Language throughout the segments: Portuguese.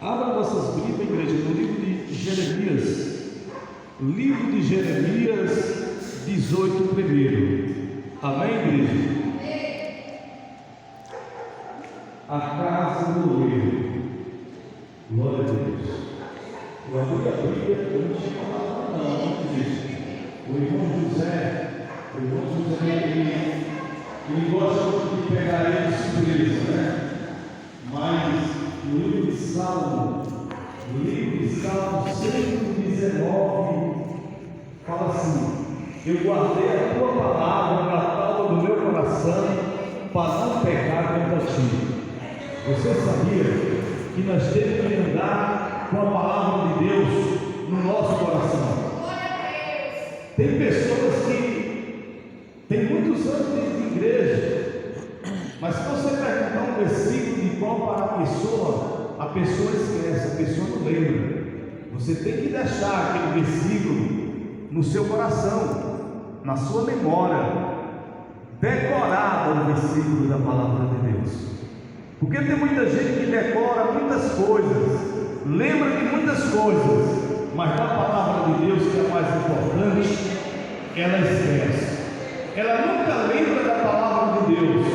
Abra vossas Bíblias, igreja, no livro de Jeremias. Livro de Jeremias 18 primeiro. Amém, igreja? A casa do oleiro. Glória a Deus. Eu abri a Bíblia, eu não tinha falado não, antes disso. O irmão José, ele gosta muito de pegar ele de surpresa, né? Mas no livro de Salmo 119, fala assim: eu guardei a tua palavra na tábua do meu coração, para não pecar contra ti. Você sabia que nós temos que andar com a palavra de Deus no nosso coração? Tem pessoas que têm muitos anos dentro de igreja, mas se você perguntar um versículo de qual para a pessoa esquece, a pessoa não lembra. Você tem que deixar aquele versículo no seu coração, na sua memória, decorado o versículo da palavra de Deus. Porque tem muita gente que decora muitas coisas, lembra de muitas coisas, mas da palavra de Deus, que é a mais importante, ela esquece. Ela nunca lembra da palavra de Deus.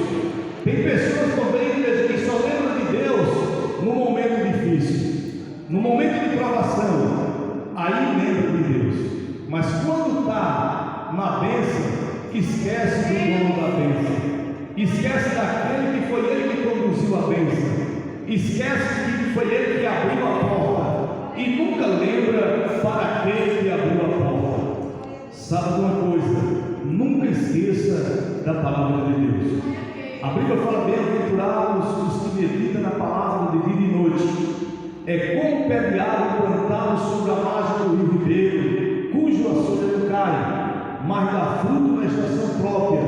Tem pessoas também que só lembram de Deus no momento difícil, no momento de provação, aí lembra de Deus. Mas quando está na bênção, esquece do dono da bênção, esquece daquele que foi ele que conduziu a bênção, esquece que foi ele que abriu a porta, e nunca lembra para aquele que abriu a porta. Sabe uma coisa? Nunca esqueça da palavra de Deus. A Bíblia fala: bem-aventurados os que meditam na palavra de dia e de noite. É como pé de árvore plantado sobre a margem do rio ribeiro, cujo açude não cai, mas dá fruto na estação própria,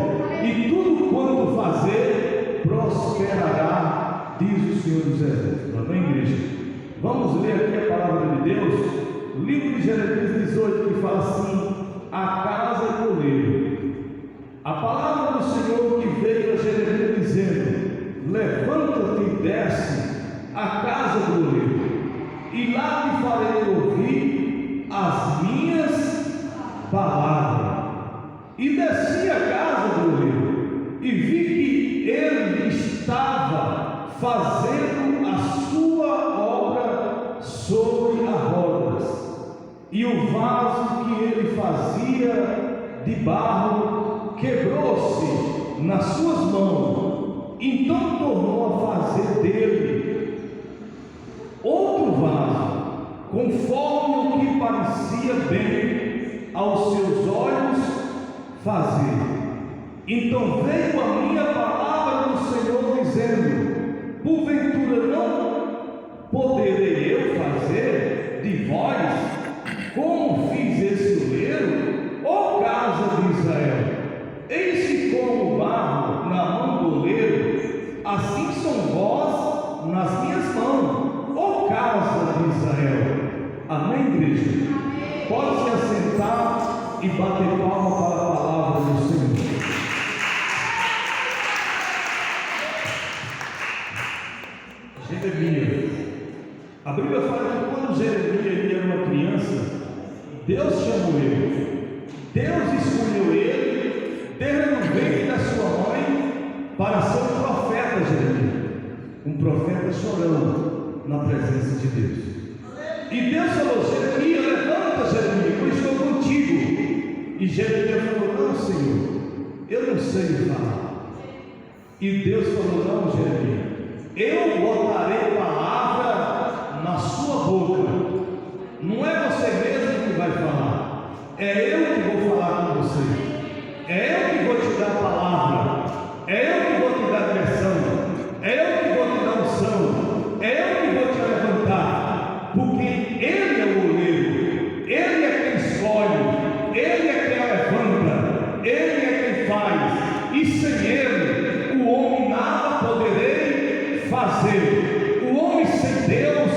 e tudo quanto fazer prosperará, diz o Senhor dos Exércitos. Amém, igreja? Vamos ler aqui a palavra de Deus, livro de Jeremias 18, que fala assim: a casa do oleiro. A palavra do Senhor que veio a Jeremias dizendo: levanta-te e desce à casa do oleiro, e lá te farei ouvir as minhas palavras. E desci à casa do oleiro, e vi que ele estava fazendo a sua obra sobre as rodas, e o vaso que ele fazia de barro quebrou-se nas suas mãos. Então tornou a fazer dele outro vaso, conforme o que parecia bem aos seus olhos fazer. Então veio a minha palavra do Senhor dizendo: porventura não poderei eu fazer de vós como fiz esse oleiro, ó casa de Israel? Eis que como barro na mão do oleiro, assim são vós nas minhas mãos, ó casa de Israel. Amém, igreja? Pode se assentar e bater palma para a palavra do Senhor. Jeremias. A Bíblia fala que quando Jeremias era uma criança, Deus chamou ele, Deus escolheu ele desde o ventre da sua mãe para ser um profeta. Jeremias, um profeta chorando na presença de Deus. E Deus falou: Jeremias, levanta, Jeremias, eu estou contigo. E Jeremias falou: não, Senhor, eu não sei falar. E Deus falou: não, Jeremias, eu botarei palavra na sua boca. Não é você mesmo que vai falar, é eu que vou falar com você, é eu que vou te dar a palavra, é eu que vou te dar direção, é eu que vou te dar unção, é eu que vou te levantar, porque Ele é o oleiro, Ele é quem escolhe, Ele é quem levanta, Ele é quem faz, e sem Ele o homem nada poderei fazer. O homem sem Deus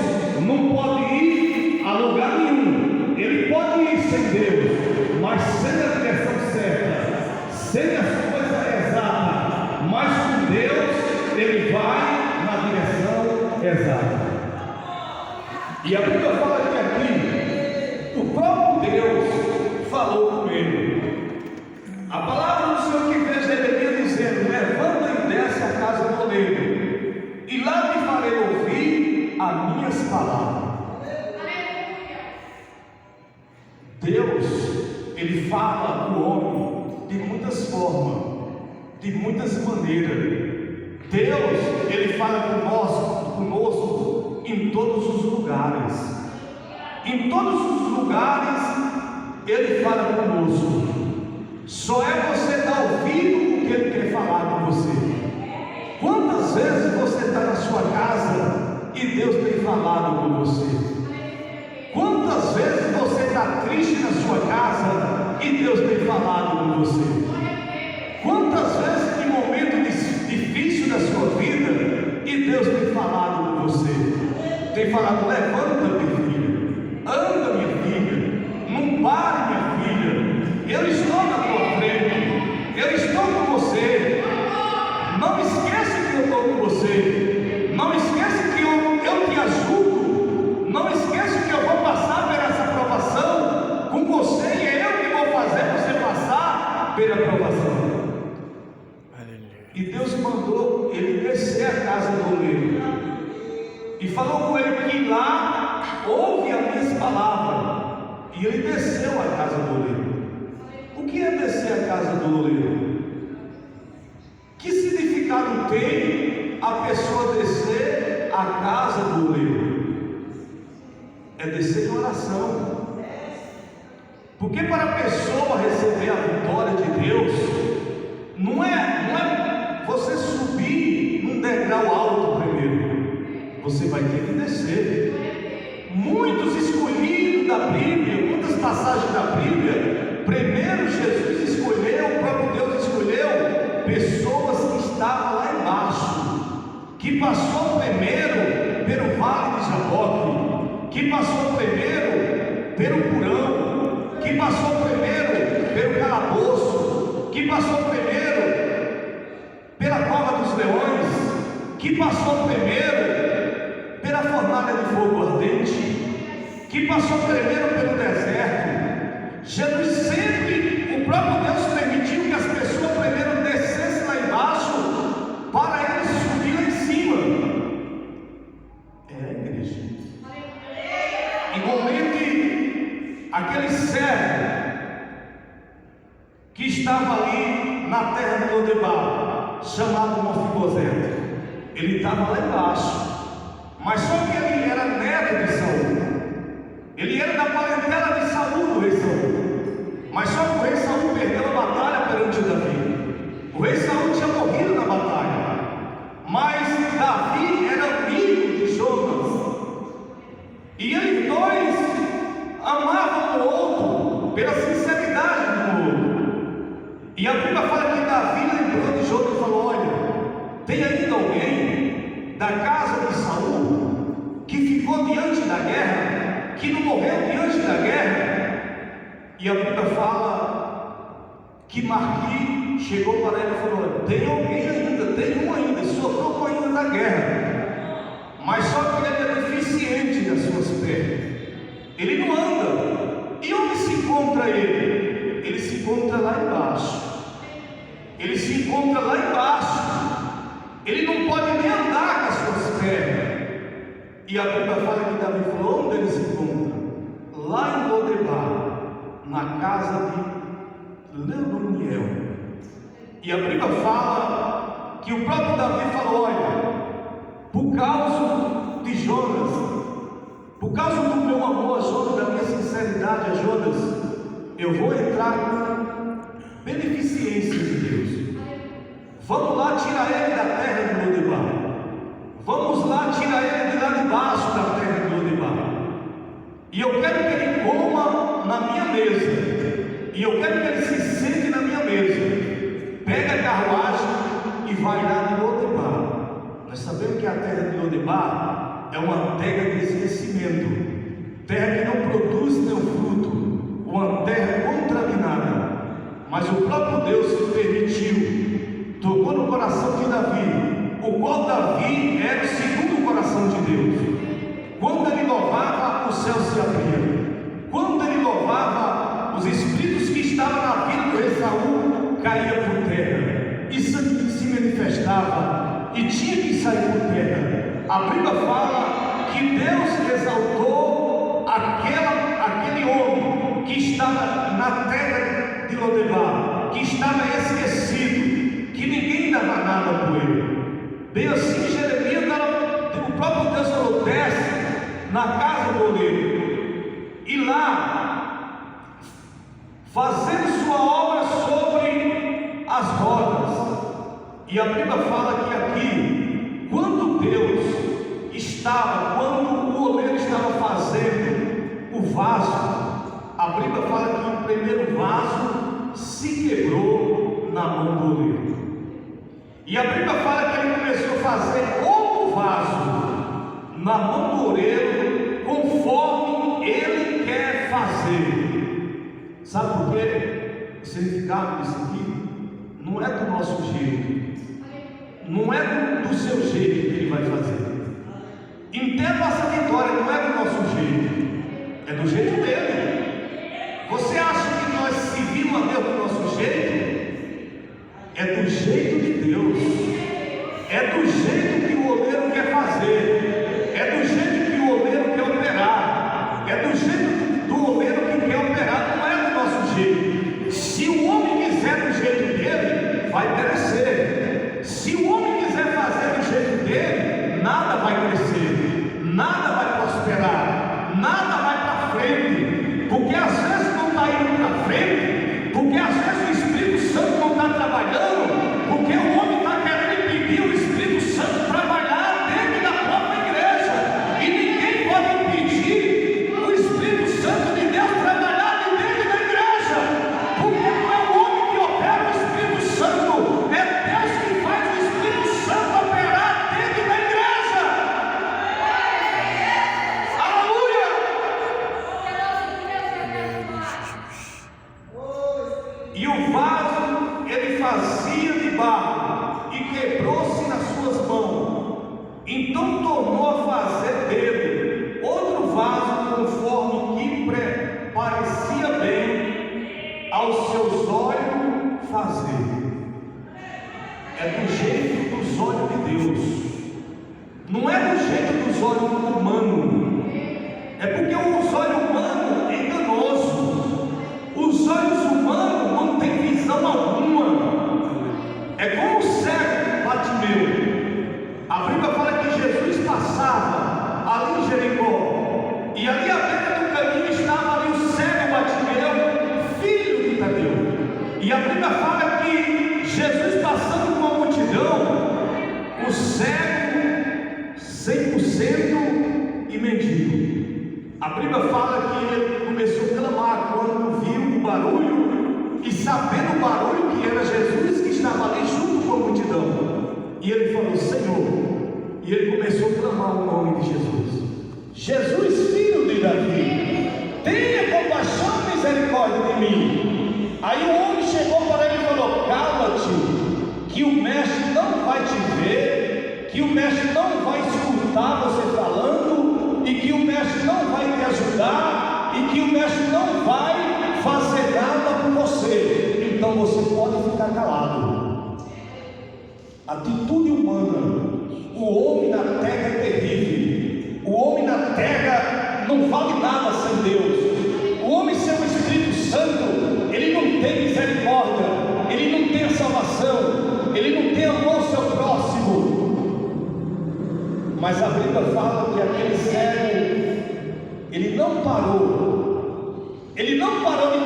não pode ir a lugar nenhum. Ele pode ir sem Deus, mas sem a direção certa, sem a coisa exata. Mas com Deus ele vai na direção exata. E a Bíblia fala que aqui o próprio Deus falou com ele. A palavra do Senhor que fez Jeremias dizendo: levanta e desce a casa do oleiro, e lá te farei ouvir as minhas palavras. Deus, Ele fala com o homem de muitas formas, de muitas maneiras. Deus, Ele fala conosco em todos os lugares. Em todos os lugares Ele fala conosco. Só é você estar ouvindo o que Ele quer falar com você. Quantas vezes você está na sua casa e Deus tem falado com você? Quantas vezes você está triste na sua casa e Deus tem falado com você? Quantas vezes em momento difícil da sua vida e Deus tem falado com você? Tem falado: levanta, minha filha, anda, minha filha, não pare, minha filha, eu estou na tua frente, eu estou com você. Não esqueça que eu estou com você, não esqueça que eu te ajudo, não esqueça que eu vou passar por essa provação com você, e é eu que vou fazer você passar pela provação. E Deus mandou ele descer a casa do oleiro e falou com ele que lá ouve as minhas palavras. E ele desceu a casa do oleiro. O que é descer a casa do oleiro? Que significado tem a pessoa descer a casa do oleiro? É descer em oração. Porque para a pessoa receber a vitória de Deus, não é você subir num degrau alto primeiro, você vai ter que descer. Muitos escolhidos da Bíblia, muitas passagens da Bíblia, primeiro Jesus escolheu, o próprio Deus escolheu pessoas que estavam lá embaixo, que passou primeiro pelo vale de Jaboque, que passou primeiro pelo porão, que passou primeiro pelo calabouço, que passou primeiro pela cova dos leões, que passou primeiro pela fornalha de fogo ardente, que passou primeiro pelo deserto. Jesus sempre, o próprio Deus permitiu que as pessoas primeiro descessem lá embaixo para eles subir lá em cima. Igreja. Igualmente aquele servo que estava ali na terra de Lodebar, chamado Mefibosete, ele estava lá embaixo, mas só que ele era neto de Saul, ele era da parentela de Saul, do rei Saul, mas só que o rei Saul perdeu a batalha perante Davi. O rei Saul tinha morrido na batalha, mas Davi era amigo de Jonas, e eles dois amavam o outro pela sinceridade do outro. E a Bíblia fala que Davi lembrou de Jonas e falou: olha, tem ainda alguém da casa de Saul que ficou diante da guerra, que não morreu diante da guerra? E a Bíblia fala que Marqui chegou para ele e falou: tem alguém ainda, tem um ainda, sobrou um ainda da guerra, mas só que ele é deficiente das suas pernas, ele não anda. E onde se encontra ele? Ele se encontra lá embaixo. Ele se encontra lá embaixo. Ele não pode nem andar com as suas pernas. E a Bíblia fala que Davi falou: onde ele se encontra? Lá em Lodebar, na casa de Leoniel. E a Bíblia fala que o próprio Davi falou: olha, por causa de Jonas, por causa do meu amor a Jonas, da minha sinceridade a Jonas, eu vou entrar com beneficência de Deus. Vamos lá tirar ele da terra de Lodebar. Vamos lá tirar ele de lá de baixo da terra de Lodebar. E eu quero que ele coma na minha mesa. E eu quero que ele se sente na minha mesa. Pega a carruagem e vai lá de Lodebar. Nós sabemos que a terra de Lodebar é uma terra de esquecimento, terra que não produz nenhum fruto, uma terra contaminada. Mas o próprio Deus permitiu, tocou no coração de Davi, o qual Davi era o segundo coração de Deus. Quando ele louvava caía por terra, e se manifestava e tinha que sair por terra. A Bíblia fala que Deus exaltou aquele homem que estava na terra de Lodebar, que estava esquecido, que ninguém dava nada por ele. Bem assim, Jeremias, o próprio Deus falou: desce na casa do oleiro, e lá, fazendo sua obra sobre as rodas. E a Bíblia fala que aqui, quando o oleiro estava fazendo o vaso, a Bíblia fala que o primeiro vaso se quebrou na mão do oleiro. E a Bíblia fala que ele começou a fazer outro vaso na mão do oleiro, conforme ele quer fazer. Sabe por quê? O significado disso aqui não é do nosso jeito, não é do seu jeito que ele vai fazer. Entenda essa vitória, não é do nosso jeito, é do jeito dele. Você acha que nós seguimos a Deus do nosso jeito? É do jeito de Deus, é do jeito que o oleiro quer fazer, é do jeito que o oleiro quer operar, é do jeito do oleiro que quer operar, não é do nosso jeito. Se o homem quiser do jeito dele, vai perecer. Se o homem quiser fazer do jeito dele, nada vai crescer, nada vai prosperar, nada vai para frente, porque às vezes não está indo para frente, porque às vezes o Espírito Santo não está trabalhando, porque o homem está querendo impedir o Espírito Santo trabalhar dentro da própria igreja, e ninguém pode impedir o Espírito Santo de Deus trabalhar dentro da igreja, porque não é o homem que opera o Espírito Santo, é Deus que faz o Espírito Santo operar dentro da igreja. Aleluia! E o vaso ele fazia de barro e quebrou-se nas suas mãos. Então tornou a fazer dele outro vaso conforme que parecia bem aos seus olhos fazer. É do jeito dos olhos de Deus, não é do jeito dos olhos humanos. É porque os olhos humanos é enganoso. Os olhos humanos não têm visão alguma. É como o cego Bartimeu. A Bíblia fala que Jesus passava ali em Jericó, e ali à beira do caminho estava ali o cego Bartimeu, filho de Tadeu. E a Bíblia fala que Jesus passando com a multidão, o cego 100% e mendigo. A Bíblia fala que ele começou a clamar quando viu o barulho, e sabendo o barulho que era Jesus que estava ali junto com a multidão. E ele falou: Senhor. E ele começou a clamar o nome de Jesus: Jesus, filho de Davi, tenha compaixão e misericórdia de mim. Aí o homem chegou para ele e falou: cala-te, que o mestre não vai te ver, que o mestre não vai escutar você falando, e que o mestre não vai te ajudar, e que o mestre não vai fazer nada por você. Então você pode ficar calado. Atitude humana. O homem na terra é terrível. O homem na terra não vale nada sem Deus. O homem sem o Espírito Santo, ele não tem misericórdia, ele não tem a salvação, ele não tem amor ao seu próximo. Mas a Bíblia fala que aquele cego, ele não parou de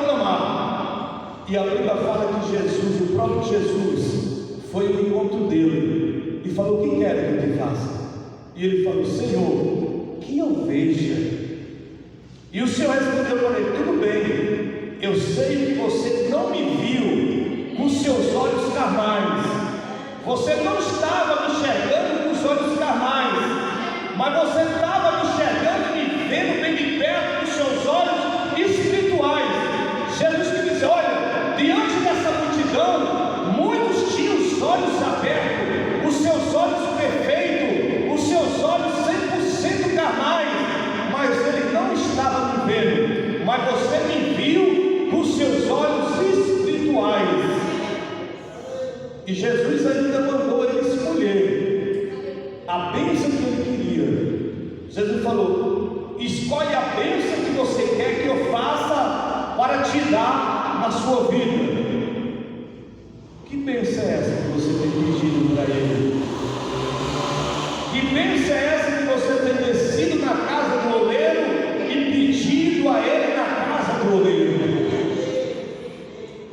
clamar. E a Bíblia fala que Jesus, o próprio Jesus, foi ao encontro dele e falou: o que quer que eu te faça? E ele falou: Senhor, que eu veja. E o Senhor respondeu para ele: tudo bem, eu sei que você não me viu com seus olhos carnais, você não estava me enxergando com os olhos carnais, mas você estava me enxergando e me vendo bem de perto com seus olhos espirituais. Jesus que disse: olha, diante dessa multidão, muitos tinham os olhos abertos, os seus olhos perfeitos, os seus olhos 100% carnais, mas ele não estava me vendo, mas você me viu com seus olhos espirituais. E Jesus ainda mandou ele escolher a bênção que ele queria. Jesus falou: escolhe a bênção que você quer que eu faça para te dar na sua vida. Que bênção é essa que você tem pedido para ele? Que bênção é essa que você tem descido na casa do oleiro e pedido a ele na casa do oleiro?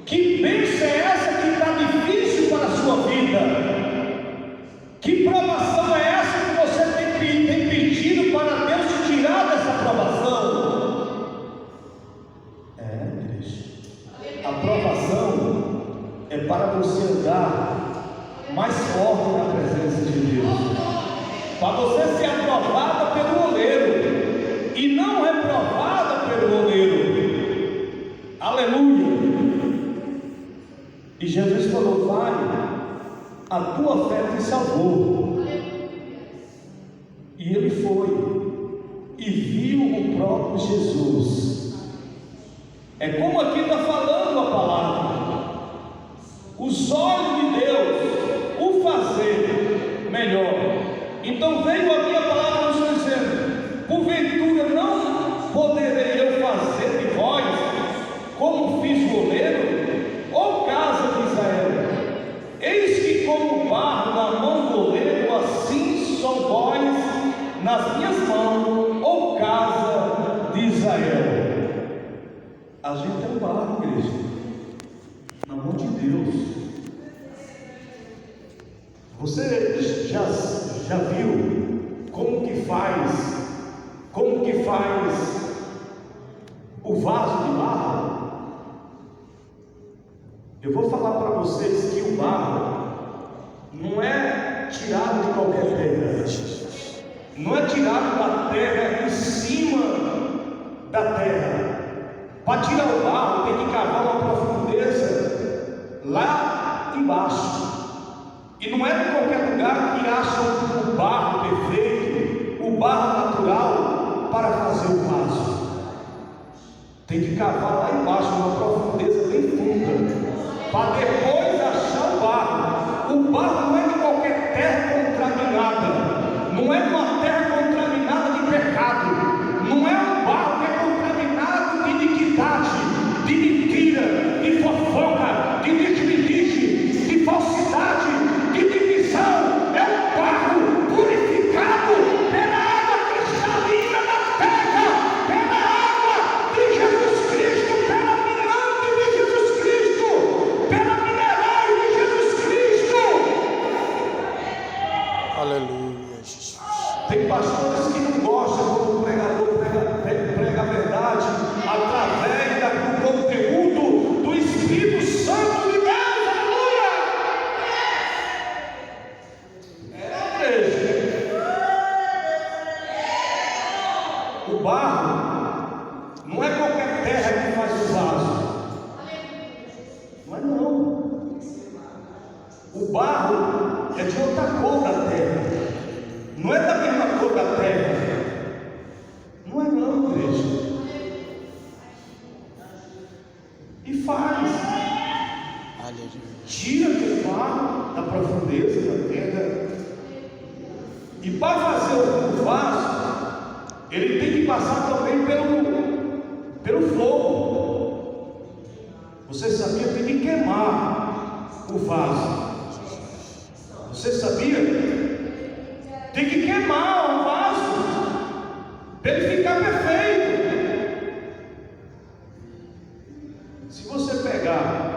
Que bênção é essa que está difícil para a sua vida? Que provação é essa que você tem pedido para Deus te tirar dessa provação? Igreja, a provação é para você andar mais forte na presença de Deus, para você ser aprovada pelo oleiro e não reprovada pelo oleiro. Aleluia. E Jesus falou: vai, a tua fé te salvou. E ele foi e viu o próprio Jesus. É como aqui está falando a palavra: os olhos de Deus o fazer melhor. Então veio a minha palavra nos dizendo: porventura não poderei eu fazer de vós como fiz o oleiro? Ó casa de Israel, eis que como barro na mão do oleiro, assim são vós nas minhas mãos, ó casa de Israel. A gente é um barro, igreja, na mão de Deus. Você já viu como que faz o vaso de barro? Eu vou falar para vocês que o barro não é tirado de qualquer terra, não é tirado da terra, em cima da terra. Para tirar o barro tem que cavar uma profundeza lá embaixo. E não é em qualquer lugar que acham o barro perfeito, o barro natural para fazer o vaso. Tem que cavar lá embaixo, uma profundeza bem funda, para depois achar o barro. O barro não é de qualquer terra contaminada, não é uma terra contaminada de pecado, não é um barro que é contaminado de iniquidade, de mentira, de fofoca, de diz-me-diz, de falsidade, de divisão. É um barro purificado pela água cristalina da terra, pela água de Jesus Cristo, pela mirante de Jesus Cristo, pela minerais de Jesus Cristo. Aleluia, Jesus. Tem pastores que não gostam quando o pregador prega a verdade através do conteúdo do Espírito Santo de Deus. Aleluia! O barro não é qualquer terra que faz o vaso. Não é não. O barro é de outra cor da terra. Não é da mesma cor da terra. Não é não, igreja. E faz. Tira aquele barro da profundeza da terra. E para fazer o vaso, ele tem que passar também pelo fogo. Você sabia que tem que queimar o vaso? Você sabia? Tem que queimar o vaso para ele ficar perfeito. Se você pegar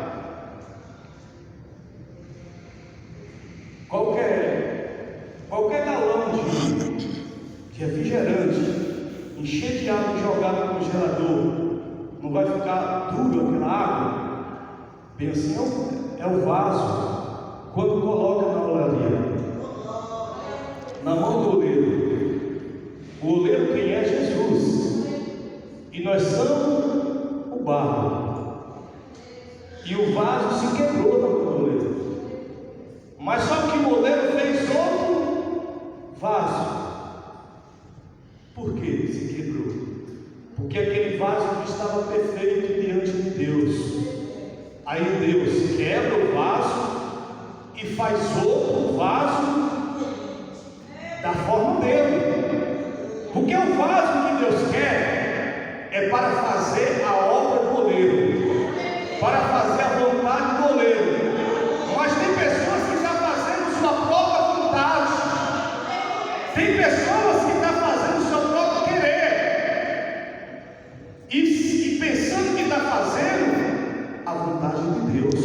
qualquer galão de refrigerante, encher de água e jogar no congelador, não vai ficar duro aquela água? Bem assim é o vaso quando coloca na olaria, na mão do oleiro. O oleiro quem é? Jesus. E nós somos o barro. E o vaso se quebrou na mão do oleiro. Mas só que o oleiro fez outro vaso. Por que se quebrou? Porque aquele vaso não estava perfeito diante de Deus. Aí Deus quebra o vaso e faz outro vaso da forma dele. Porque o vaso que Deus quer é para fazer a obra do oleiro, para fazer a vontade do oleiro. Mas tem pessoas que estão fazendo sua própria vontade, tem pessoas que estão fazendo seu próprio querer, e pensando que está fazendo a vontade de Deus.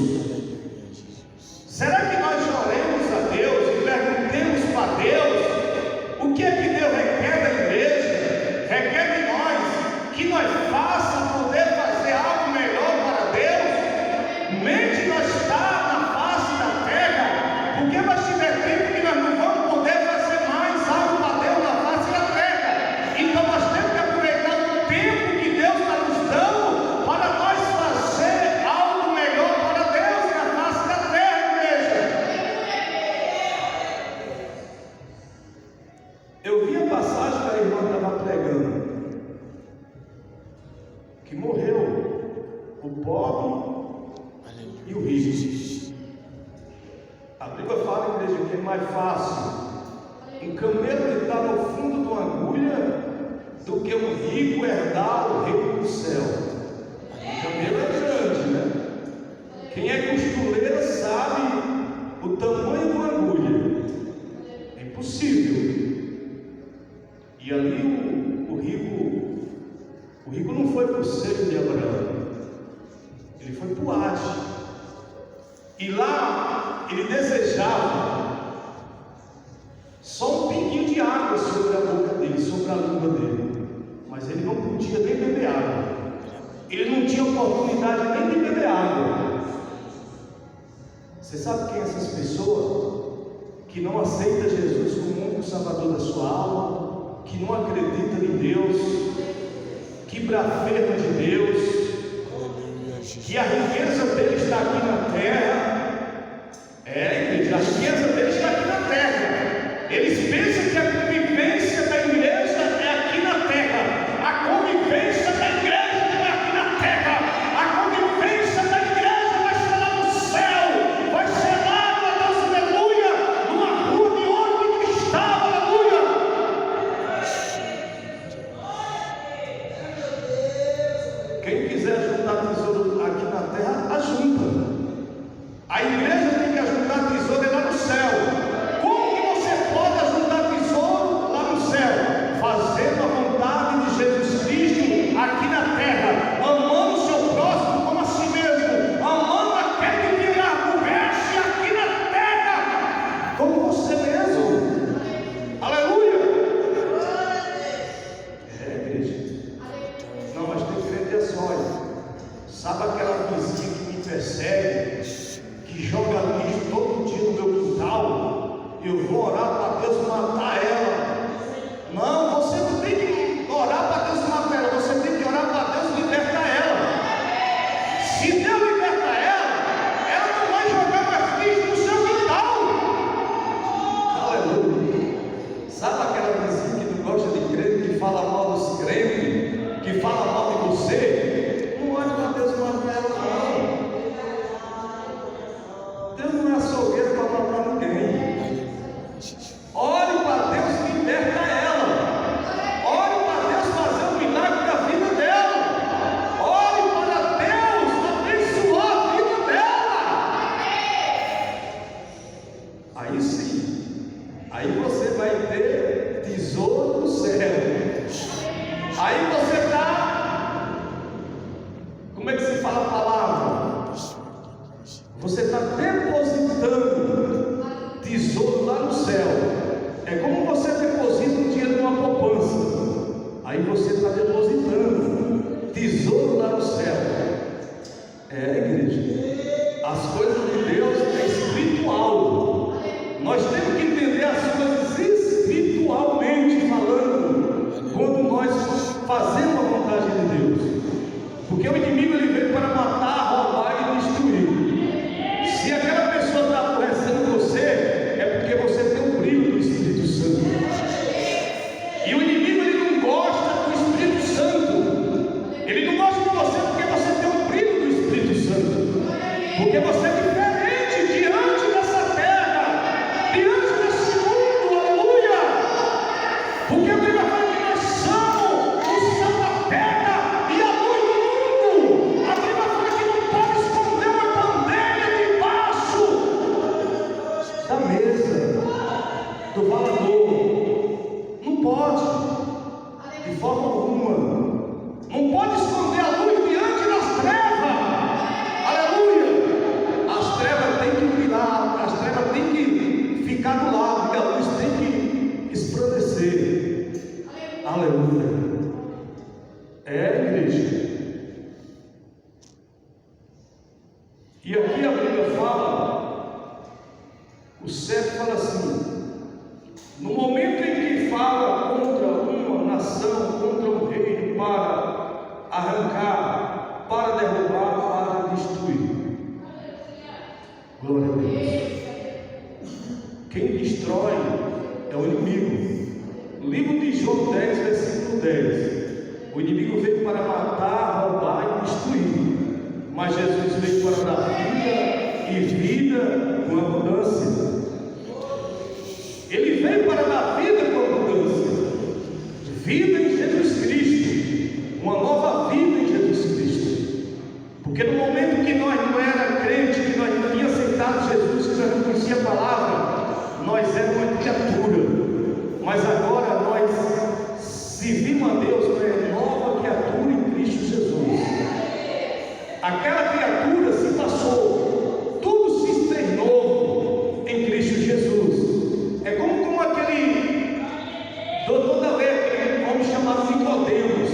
Será que nós oremos a Deus e perguntemos para Deus o que é que Deus requer da igreja? Requer de nós que nós façamos poder fazer algo melhor para Deus? Mente nós está na face da terra, porque vai tiver tempo que nós não vamos poder fazer mais algo para Deus na face da terra. Então nós temos que aproveitar o tempo que Deus está nos dando para nós fazer algo melhor para Deus na face da terra, igreja. Eu vi a passagem que a irmã estava pregando, que morreu o pobre e o rico. A Bíblia fala, igreja, que é mais fácil um camelo estar no fundo de uma agulha do que um rico herdar o reino do céu. O camelo é grande, né? Quem é costureira sabe o tamanho de uma agulha. É impossível. E ali o rico não foi para o seio de Abraão, ele foi para o Hades. E lá ele desejava só um pinguinho de água sobre a boca dele, sobre a língua dele, mas ele não podia nem beber água, ele não tinha oportunidade nem de beber água. Você sabe quem é essas pessoas que não aceitam Jesus como único salvador da sua alma, que não acredita em Deus, que braveja de Deus, que a riqueza dele está aqui na terra? Igreja, a riqueza dele está aqui na terra. Eles pensam que a convivência da igreja é aqui na terra. A convivência da igreja não é aqui na terra. A convivência da igreja vai ser lá no céu, vai ser lá, meu Deus, aleluia, numa rua de ouro de cristal, aleluia. Quem quiser juntar tesouro aqui na terra, ajunta. A igreja tem que ajuntar tesouro lá no céu. Como que você pode ajuntar tesouro lá no céu? Fazendo a vontade de Jesus Cristo aqui na terra, amando o seu próximo como a si mesmo, amando aquele que lhe aborrece aqui na terra como você mesmo. Aleluia! Igreja. Não, mas tem crente é só. Sabe aquela vizinha que me persegue, que joga lixo todo dia no meu quintal? Eu vou orar para Deus matar ela. Não, você não tem que orar para Deus matar ela, você tem que orar para Deus libertar ela. Se Deus libertar ela não vai jogar mais lixo no seu quintal. Aleluia. Sabe aquela vizinha que não gosta de crente, que fala mal dos crentes, que fala mal de você? Não ore para Deus matar ela, não. Deus não é açougueiro para matar ninguém. Ore para Deus libertar ela. Ore para Deus fazer um milagre na vida dela. Ore para Deus abençoar a vida dela. Aí sim, aí você vai ter tesouro no céu. Aí você está, como é que se fala a palavra? Você está depositando tesouro lá no céu. É como você deposita um dinheiro numa poupança. Aí você está depositando tesouro lá no céu. Igreja, as coisas de Deus é espiritual. Nós temos que entender as coisas espiritualmente falando, quando nós fazemos a vontade de Deus. Porque o inimigo ele veio para matar, roubar e destruir. Se aquela pessoa está aborrecendo você, é porque você tem o brilho do Espírito Santo. E o inimigo ele não gosta do Espírito Santo. Ele não gosta de você porque você tem o brilho do Espírito Santo. Porque você é diferente diante dessa terra. pode, de forma alguma. Não pode esconder a luz diante das trevas. Aleluia! As trevas têm que brilhar, as trevas têm que ficar do lado, e a luz tem que esplandecer. Aleluia! Igreja. E aqui a Bíblia fala, o 7 fala assim: no momento em que fala contra uma nação, contra um reino, para arrancar, para derrubar, para destruir. Glória a Deus. Quem destrói é o inimigo. Livro de João 10, versículo 10. O inimigo veio para matar, roubar e destruir, mas Jesus veio para dar vida e vida com abundância. Ele veio para dar vida com abundância, vida em Jesus Cristo, uma nova vida em Jesus Cristo. Porque no momento que nós não éramos crentes, que nós não tínhamos aceitado Jesus, que nós não conhecíamos a palavra, nós éramos uma criatura, mas agora nós servimos a Deus, é nova criatura em Cristo Jesus. Aquela criatura se passou, tudo se fez novo em Cristo Jesus. É como aquele doutor da lei, aquele homem chamado Nicodemos.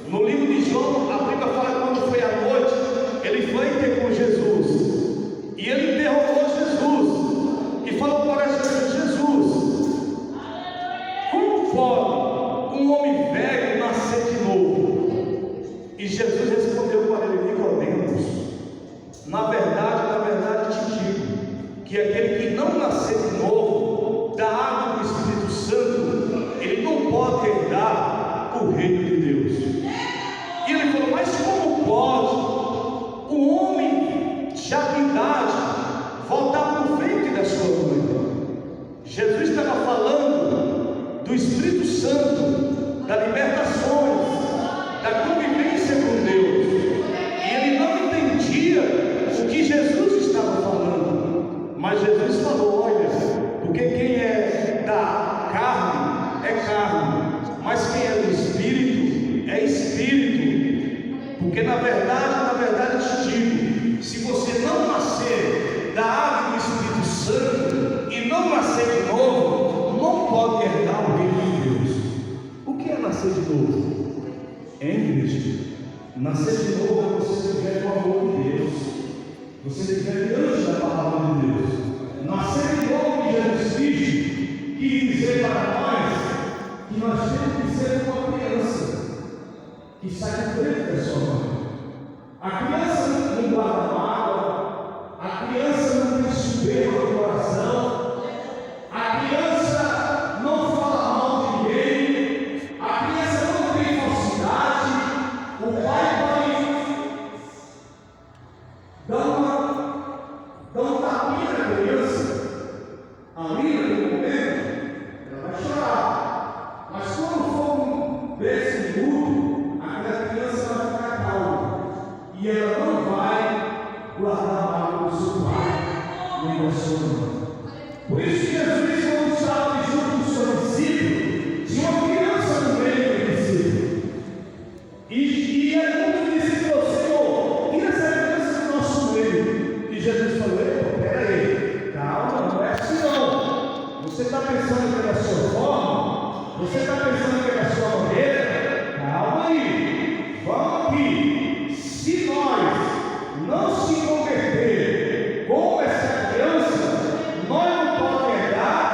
No livro de João, a Bíblia fala que quando foi à noite, ele foi ter com Jesus, e ele interrogou Jesus, e falou para Jesus: como pode um homem velho nascer de novo? E Jesus respondeu para ele: Nicodemos, na verdade te digo, que aquele que não nascer de novo da água do Espírito Santo, ele não pode herdar o reino de Deus. E ele falou: mas como pode um homem já de idade voltar para o ventre da sua mãe? Jesus estava falando do Espírito Santo, da libertações, da convivência com Deus, e ele não entendia o que Jesus estava falando. Mas Jesus falou: olha, porque quem é da carne é carne, mas quem é do Espírito é Espírito. Porque na verdade te digo, se você não nascer da água do Espírito Santo e não nascer de novo, não pode herdar o reino de Deus. O que é nascer de novo? Em Cristo. Nascer de novo é você viver com o amor de Deus, você viver diante da palavra de Deus. Nascer de novo em Jesus Cristo quer dizer para nós que nós temos que ser uma criança que sai de frente da sua mãe. A criança não guarda mágoa, a criança não tem soberba no coração, a criança não fala mal de ninguém, a criança não tem falsidade. O pai vai dar um tapinha na criança, ali naquele momento, ela vai chorar, mas quando for um desse minuto, aquela criança vai ficar calma, e ela não vai guardar mágoa do seu pai, nem da sua mãe. Por isso que Jesus, quando estava junto com o seu discípulo, tinha uma criança no meio do discípulo, e é muito discípulo: Senhor, tira essa criança do nosso meio. E Jesus falou: peraí, calma, não é assim não. Você está pensando que é da sua forma? Você está pensando que é da sua maneira? Calma aí, vamos aqui. Se nós não se converter como essa criança, nós não podemos herdar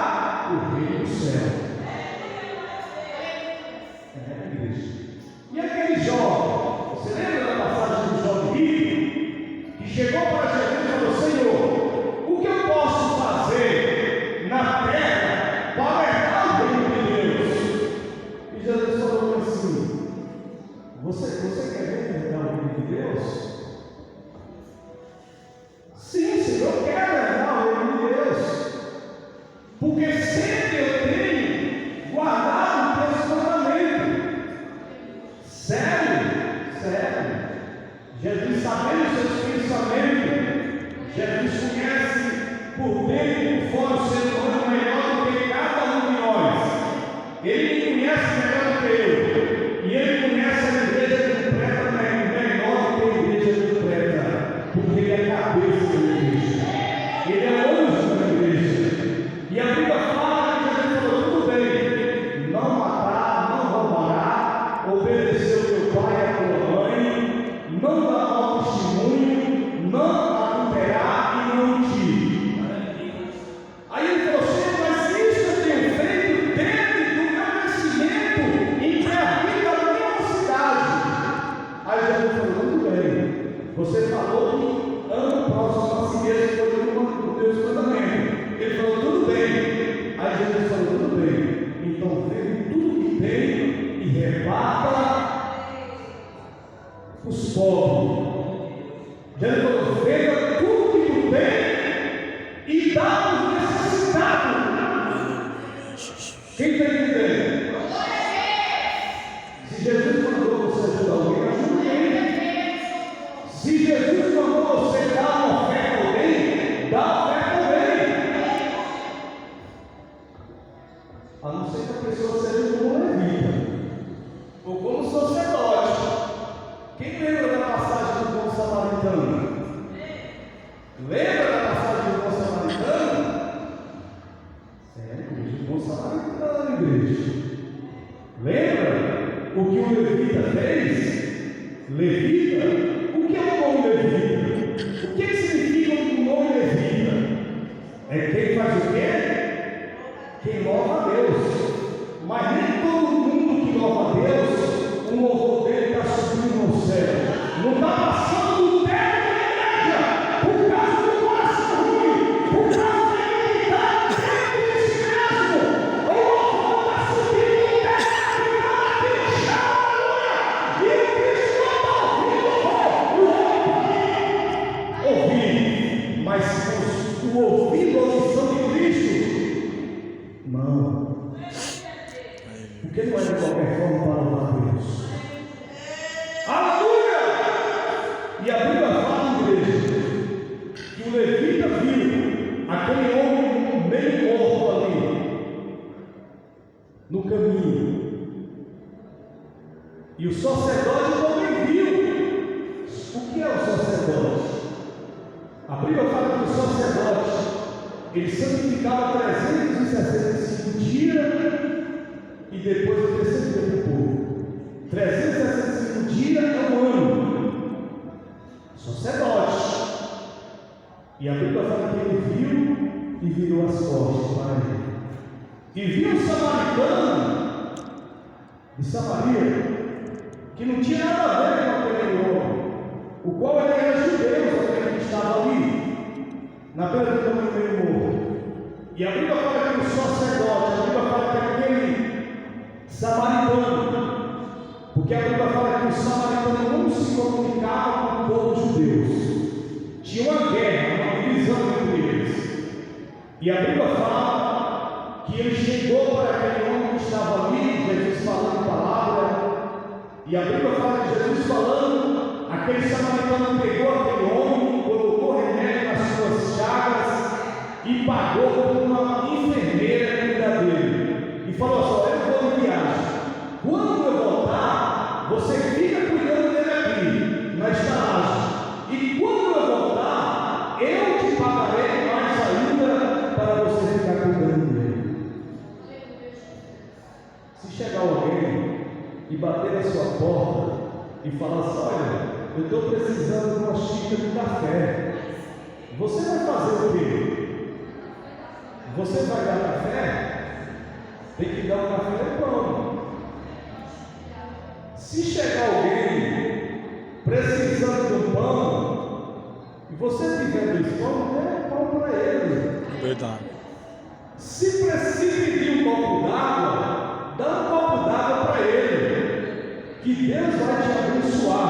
conhece melhor do que eu. E ele conhece a igreja completa, melhor do que a igreja completa. Porque ele é a cabeça da igreja. Ele é o anjo da igreja. E a Bíblia fala que Jesus falou: tudo bem, não matar, não roubará, obedecer o teu pai e a tua mãe, não dar mau testemunho, não adulterar e não mentir. Aí ele falou assim: mas isso eu tenho feito desde o meu nascimento, em que habita a minha cidade. Aí Jesus falou: tudo bem, você falou que ama o próximo a si mesmo, foi o Deus mandamento. Ele falou: tudo bem. Aí Jesus falou: tudo bem, então vende tudo que tem e reparta os pobres. Jesus falou: venda tudo que tu tem e dá aos necessitados. Quem está entendendo? Se Jesus mandou você ajudar alguém, ajude alguém. Se Jesus mandou você dar uma oferta a alguém, dá a oferta a alguém. A não ser que a pessoa seja como levita ou como sacerdote. Quem lembra da passagem do bom samaritano? Lembra da passagem do bom samaritano? Sério, igreja, o bom samaritano, igreja. Lembra o que o levita fez? Levita? O que é um bom levita? O que significa um bom levita? É quem faz o quê? Quem louva a Deus. Mas nem todo mundo que louva a Deus, o louvor dele está subindo no céu. Não está passando do teto da igreja por causa do coração ruim, por causa da inimidade dentro de si mesmo. O louvor está subindo no teto da igreja, aleluia! E o Cristo não está ouvindo o ouvir, mas o ouvido, a audição de Cristo, não. Porque não é de qualquer forma para louvar a Deus. Aleluia! E a Bíblia fala, igreja, que o levita viu aquele homem meio morto ali, no caminho. E o sacerdote também viu. O que é o sacerdote? A Bíblia fala que o sacerdote, ele santificava 365 dias e depois ele recebia do povo. 365 dias é um ano. Sacerdote. E a Bíblia fala que ele viu e virou as costas para ele. E viu o samaritano de Samaria, que não tinha nada a ver com aquele homem, o qual ele era judeu, aquele que estava ali, na beira do caminho meio morto. E a Bíblia fala que o sacerdote, a Bíblia fala que aquele samaritano, porque a Bíblia fala que o samaritano não se comunicava com o povo de judeus. Tinha uma guerra, uma divisão entre eles. E a Bíblia fala que ele chegou para aquele homem que estava ali, Jesus falando palavra. E a Bíblia fala que Jesus falando, aquele samaritano pegou aquele homem, colocou remédio nas suas chagas e pagou por uma enfermeira cuidar dele. E falou assim: eu vou em viagem. Quando eu voltar, você fica cuidando dele aqui, na estalagem. E quando eu voltar, eu te pagarei mais ainda para você ficar cuidando dele. Se chegar alguém e bater na sua porta e falar assim: olha, eu estou precisando de uma xícara de café, você vai fazer o quê? Você vai dar café? Tem que dar o café no pão. Se chegar alguém precisando de um pão, e você tiver dois pão, dê pão para ele. Verdade. Se precisa pedir um copo d'água, dá um copo d'água para ele. Que Deus vai te abençoar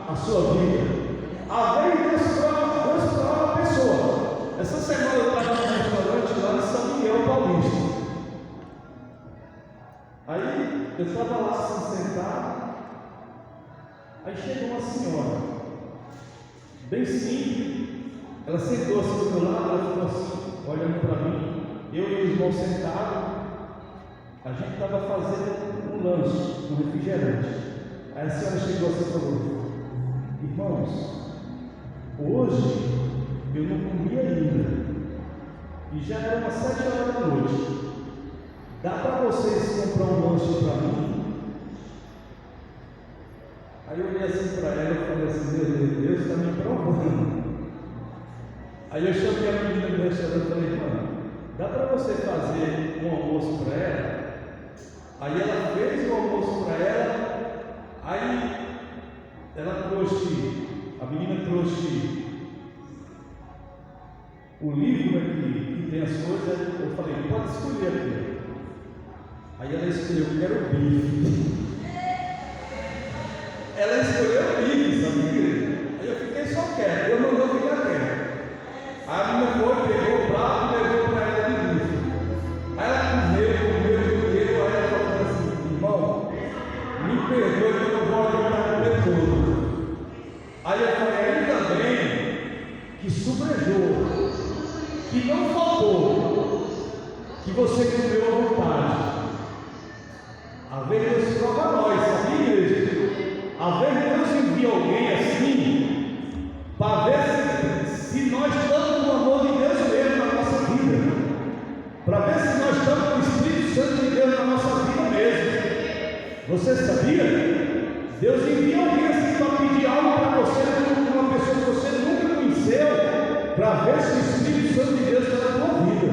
a sua vida. Além de Deus para uma pessoa. Essa semana eu estava no restaurante lá em São Miguel Paulista. Aí eu estava lá assim, sentado. Aí chegou uma senhora, bem simples. Ela sentou assim do meu lado, ela ficou assim, olhando para mim. Eu e o irmão sentados. A gente estava fazendo um lanche, um refrigerante. Aí a senhora chegou assim e falou: irmãos, hoje eu não comi ainda. E já era umas 7 horas da noite. Dá para vocês comprar um lanche para mim? Aí eu olhei assim para ela e falei assim: meu Deus, está me provando. Aí eu chamei a menina do restaurante e falei: irmã, dá para você fazer um almoço para ela? Aí ela fez o almoço para ela. Aí ela trouxe, a menina trouxe o livro aqui, que tem as coisas. Eu falei: pode escolher aqui. Aí ela escolheu: quero bife. Ela escolheu o bife, sabe, igreja? Aí eu fiquei só quieto, eu não vou ficar quieto. Aí a menina foi, pegou o prato e levou para ela de bife. Aí ela comeu, aí ela falou assim: irmão, me perdoe que eu não vou aguentar comer tudo. Aí eu falei: ainda bem que sobrejou, que não faltou, que você comeu à vontade. Às vezes Deus prova nós, sabia, igreja? Às vezes Deus envia alguém assim para ver se nós estamos com o amor de Deus mesmo na nossa vida, para ver se nós estamos com o Espírito Santo de Deus na nossa vida mesmo. Você sabia? Deus envia alguém assim para pedir algo para você, uma pessoa que você nunca conheceu, para ver se o Espírito Santo de Deus está na tua vida.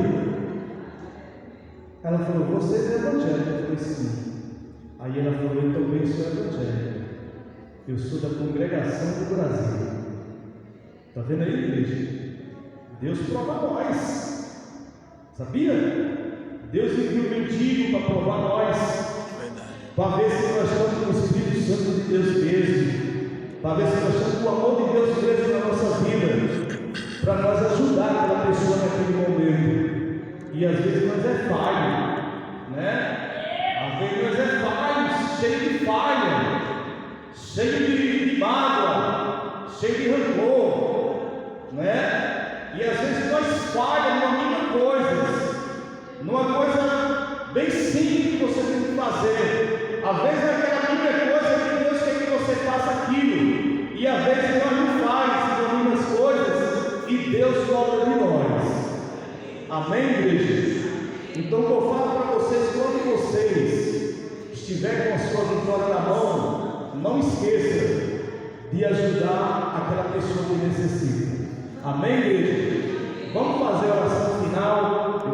Ela falou: você é evangélico? Eu falei: sim. Aí ela falou: eu também sou evangélico. Eu sou da Congregação do Brasil. Está vendo aí, igreja? Deus prova nós. Sabia? Deus envia o mendigo para provar nós. Para ver se nós estamos com o Espírito Santo de Deus mesmo. Para ver se nós estamos com o amor de Deus mesmo na nossa vida. Para nós ajudar aquela pessoa naquele momento. E às vezes nós é falho, né? Às vezes nós é falho, cheio de falha, cheio de mágoa, cheio de rancor, né? E às vezes nós falhamos numa mínima coisa, numa coisa bem simples que você tem que fazer. Às vezes é aquela mínima coisa que Deus quer que você faça aquilo, e às vezes nós não fazemos as mínimas coisas e Deus cobra de nós. Amém, igreja? Então eu falo para vocês: quando vocês estiverem com as suas vitórias na mão, não esqueça de ajudar aquela pessoa que necessita. Amém, igreja? Vamos fazer a oração final.